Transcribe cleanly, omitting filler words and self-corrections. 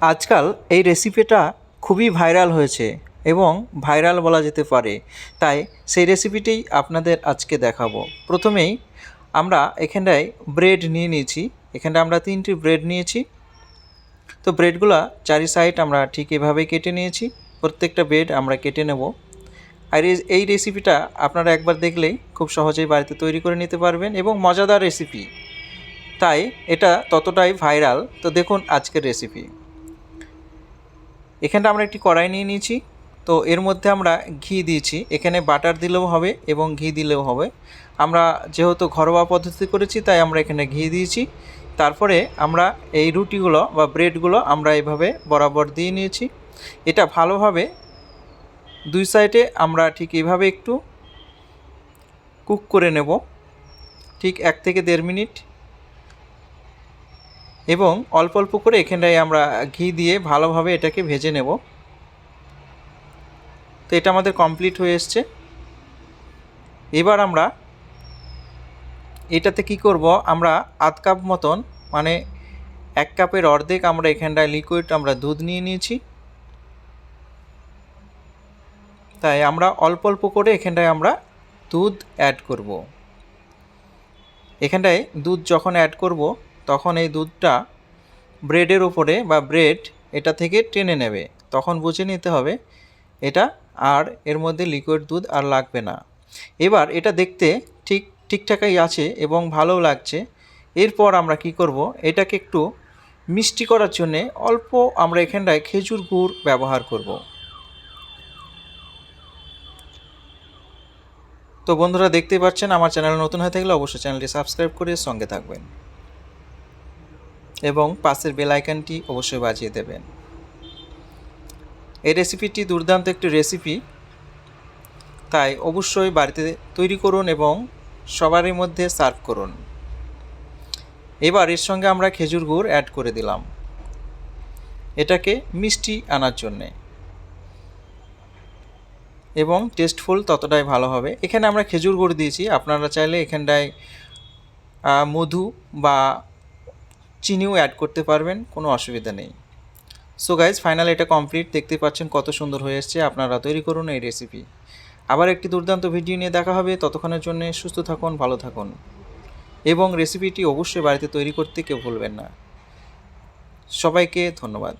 আজকাল এই রেসিপিটা খুবই ভাইরাল হয়েছে এবং ভাইরাল বলা যেতে পারে, তাই সেই রেসিপিটিই আপনাদের আজকে দেখাবো। প্রথমেই আমরা এখানটায় ব্রেড নিয়ে নিয়েছি। এখানটায় আমরা 3টি ব্রেড নিয়েছি। তো ব্রেডগুলো চারি সাইড আমরা ঠিক এভাবেই কেটে নিয়েছি। প্রত্যেকটা ব্রেড আমরা কেটে নেব। আর এই রেসিপিটা আপনারা একবার দেখলেই খুব সহজেই বাড়িতে তৈরি করে নিতে পারবেন এবং মজাদার রেসিপি, তাই এটা ততটাই ভাইরাল। তো দেখুন আজকের রেসিপি। এখানটা আমরা একটি কড়াই নিয়ে নিয়েছি। তো এর মধ্যে আমরা ঘি দিয়েছি। এখানে বাটার দিলেও হবে এবং ঘি দিলেও হবে। আমরা যেহেতু ঘরোয়া পদ্ধতি করেছি তাই আমরা এখানে ঘি দিয়েছি। তারপরে আমরা এই রুটিগুলো বা ব্রেডগুলো আমরা এভাবে বরাবর দিয়ে নিয়েছি। এটা ভালোভাবে দুই সাইডে আমরা ঠিক এইভাবে একটু কুক করে নেব, ঠিক 1 থেকে 1.5 মিনিট। এবং অল্প অল্প করে এখানটায় আমরা ঘি দিয়ে ভালোভাবে এটাকে ভেজে নেব। তো এটা আমাদের কমপ্লিট হয়ে এসছে। এবার আমরা এটাতে কি করব, আমরা আধ কাপ মতন, মানে 1 কাপের অর্ধেক আমরা এখানটায় লিকুইড আমরা দুধ নিয়ে নিয়েছি। তাই আমরা অল্প অল্প করে এখানটায় আমরা দুধ অ্যাড করব। এখানটায় দুধ যখন অ্যাড করব তখন এই দুধটা ব্রেডের উপরে বা ব্রেড এটা থেকে টেনে নেবে। তখন বুঝে নিতে হবে এটা আর এর মধ্যে লিকুইড দুধ আর লাগবে না। এবার এটা দেখতে ঠিকঠাকই আছে এবং ভালোও লাগছে। এরপর আমরা কি করব, এটাকে একটু মিষ্টি করার জন্যে অল্প আমরা এখানটায় খেজুর গুড় ব্যবহার করব। তো বন্ধুরা দেখতেই পাচ্ছেন, আমার চ্যানেল নতুন হয়ে থাকলে অবশ্যই চ্যানেলটি সাবস্ক্রাইব করে সঙ্গে থাকবেন এবং পাশের বেল আইকনটি অবশ্যই বাজিয়ে দেবেন। এই রেসিপিটি দুর্দান্ত একটি রেসিপি, তাই অবশ্যই বাড়িতে তৈরি করুন এবং সবারই মধ্যে সার্ভ করুন। এবার এর সঙ্গে আমরা খেজুর গুড় অ্যাড করে দিলাম এটাকে মিষ্টি আনার জন্যে এবং টেস্টফুল ততটাই ভালো হবে। এখানে আমরা খেজুর গুড় দিয়েছি, আপনারা চাইলে এখানটায় মধু বা চিনিও অ্যাড করতে পারবেন, কোনো অসুবিধা নেই। সো গাইজ, ফাইনালি এটা কমপ্লিট। দেখতে পাচ্ছেন কত সুন্দর হয়ে এসছে। আপনারা তৈরি করুন এই রেসিপি। আবার একটি দুর্দান্ত ভিডিও নিয়ে দেখা হবে। ততক্ষণের জন্য সুস্থ থাকুন, ভালো থাকুন এবং রেসিপিটি অবশ্যই বাড়িতে তৈরি করতে কেউ ভুলবেন না। সবাইকে ধন্যবাদ।